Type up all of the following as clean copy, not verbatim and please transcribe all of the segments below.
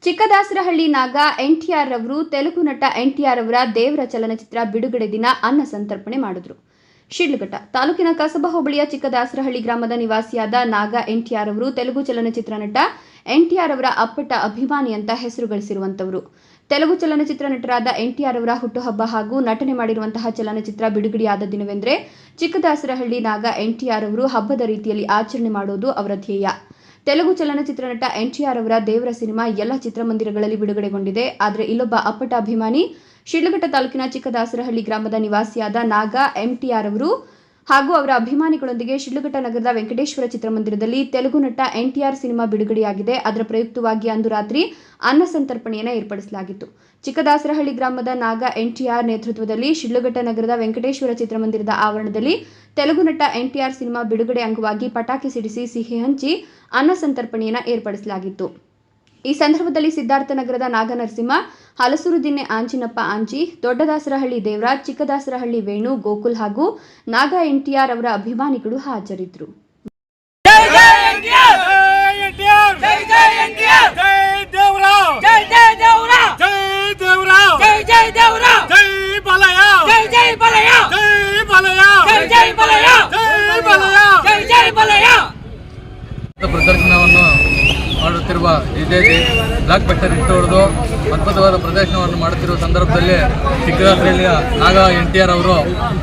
ಚಿಕ್ಕದಾಸರಹಳ್ಳಿ ನಾಗ ಎನ್‌ಟಿಆರ್ ರವರು ತೆಲುಗು ನಟ ಎನ್‌ಟಿಆರ್ ಅವರ ದೇವರ ಚಲನಚಿತ್ರ ಬಿಡುಗಡೆ ದಿನ ಅನ್ನ ಸಂತರ್ಪಣೆ ಮಾಡಿದರು. ಶಿಡ್ಲಘಟ್ಟ ತಾಲೂಕಿನ ಕಸಬಾ ಹೋಬಳಿಯ ಚಿಕ್ಕದಾಸರಹಳ್ಳಿ ಗ್ರಾಮದ ನಿವಾಸಿಯಾದ ನಾಗ ಎನ್‌ಟಿಆರ್ ಅವರು ತೆಲುಗು ಚಲನಚಿತ್ರ ನಟ ಎನ್‌ಟಿಆರ್ ಅವರ ಅಪ್ಪಟ ಅಭಿಮಾನಿ ಅಂತ ಹೆಸರು ಗಳಿಸಿರುವಂತವರು. ತೆಲುಗು ಚಲನಚಿತ್ರ ನಟರಾದ ಎನ್‌ಟಿಆರ್ ಅವರ ಹುಟ್ಟುಹಬ್ಬ ಹಾಗೂ ನಟನೆ ಮಾಡಿರುವಂತಹ ಚಲನಚಿತ್ರ ಬಿಡುಗಡೆಯಾದ ದಿನವೆಂದರೆ ಚಿಕ್ಕದಾಸರಹಳ್ಳಿ ನಾಗ ಎನ್‌ಟಿಆರ್ ಅವರು ಹಬ್ಬದ ರೀತಿಯಲ್ಲಿ ಆಚರಣೆ ಮಾಡುವುದು ಅವರ ಧ್ಯೇಯ. ತೆಲುಗು ಚಲನಚಿತ್ರ ನಟ ಎನ್‌ಟಿಆರ್ ಅವರ ದೇವರ ಸಿನಿಮಾ ಎಲ್ಲ ಚಿತ್ರಮಂದಿರಗಳಲ್ಲಿ ಬಿಡುಗಡೆಗೊಂಡಿದೆ. ಆದರೆ ಇಲ್ಲೊಬ್ಬ ಅಪ್ಪಟ ಅಭಿಮಾನಿ ಶಿಡ್ಲಘಟ್ಟ ತಾಲೂಕಿನ ಚಿಕ್ಕದಾಸರಹಳ್ಳಿ ಗ್ರಾಮದ ನಿವಾಸಿಯಾದ ನಾಗ ಎನ್‌ಟಿಆರ್ ಅವರು ಹಾಗೂ ಅವರ ಅಭಿಮಾನಿಗಳೊಂದಿಗೆ ಶಿಡ್ಲಘಟ್ಟ ನಗರದ ವೆಂಕಟೇಶ್ವರ ಚಿತ್ರಮಂದಿರದಲ್ಲಿ ತೆಲುಗು ನಟ ಎನ್‌ಟಿಆರ್ ಸಿನಿಮಾ ಬಿಡುಗಡೆಯಾಗಿದೆ. ಅದರ ಪ್ರಯುಕ್ತವಾಗಿ ಅಂದು ರಾತ್ರಿ ಅನ್ನ ಸಂತರ್ಪಣೆಯನ್ನು ಏರ್ಪಡಿಸಲಾಗಿತ್ತು. ಚಿಕ್ಕದಾಸರಹಳ್ಳಿ ಗ್ರಾಮದ ನಾಗ ಎನ್‌ಟಿಆರ್ ನೇತೃತ್ವದಲ್ಲಿ ಶಿಡ್ಲಘಟ್ಟ ನಗರದ ವೆಂಕಟೇಶ್ವರ ಚಿತ್ರಮಂದಿರದ ಆವರಣದಲ್ಲಿ ತೆಲುಗು ನಟ ಎನ್‌ಟಿಆರ್ ಸಿನಿಮಾ ಬಿಡುಗಡೆ ಅಂಗವಾಗಿ ಪಟಾಕಿ ಸಿಡಿಸಿ ಸಿಹಿ ಹಂಚಿ ಅನ್ನ ಸಂತರ್ಪಣೆಯನ್ನು ಏರ್ಪಡಿಸಲಾಗಿತ್ತು. ಈ ಸಂದರ್ಭದಲ್ಲಿ ಸಿದ್ಧಾರ್ಥನಗರದ ನಾಗನರಸಿಂಹ, ಹಲಸೂರು ದಿನ್ನೆ ಆಂಜಿನಪ್ಪ ಆಂಜಿ, ದೊಡ್ಡದಾಸರಹಳ್ಳಿ ದೇವರಾಜ್, ಚಿಕ್ಕದಾಸರಹಳ್ಳಿ ವೇಣು, ಗೋಕುಲ್ ಹಾಗೂ ನಾಗ ಎನ್‌ಟಿಆರ್ ಅವರ ಅಭಿಮಾನಿಗಳು ಹಾಜರಿದ್ದರು. ಪ್ರದರ್ಶನವನ್ನು ಮಾಡುತ್ತಿರುವ ವಿಜಯ್ ಬ್ಲಾಕ್ ಬಸ್ಟರ್ ಹಿಟ್ ಹೊಡೆದು ಅದ್ಭುತವಾದ ಪ್ರದರ್ಶನವನ್ನು ಮಾಡುತ್ತಿರುವ ಸಂದರ್ಭದಲ್ಲಿ ಚಿಕ್ಕದಾಸರಹಳ್ಳಿಯ ನಾಗ ಎನ್‌ಟಿಆರ್ ಅವರು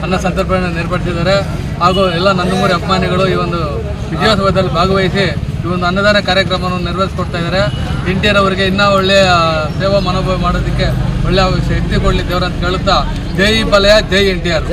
ಅನ್ನ ಸಂತರ್ಪಣೆಯನ್ನು ಏರ್ಪಡಿಸಿದ್ದಾರೆ. ಹಾಗೂ ಎಲ್ಲ ನಂದಮೂರಿ ಅಭಿಮಾನಿಗಳು ಈ ಒಂದು ವಿಜಯೋತ್ಸವದಲ್ಲಿ ಭಾಗವಹಿಸಿ ಈ ಒಂದು ಅನ್ನದಾನ ಕಾರ್ಯಕ್ರಮವನ್ನು ನೆರವೇರಿಸಿಕೊಡ್ತಾ ಇದ್ದಾರೆ. ಎನ್‌ಟಿಆರ್ ಅವರಿಗೆ ಇನ್ನೂ ಒಳ್ಳೆಯ ಸೇವಾ ಮನೋಭಾವ ಮಾಡೋದಕ್ಕೆ ಒಳ್ಳೆಯ ಶಕ್ತಿ ಕೊಡಲಿ ದೇವರಂತ ಕೇಳುತ್ತಾ, ಜೈ ಬಲಯ, ಜೈ ಎನ್‌ಟಿಆರ್.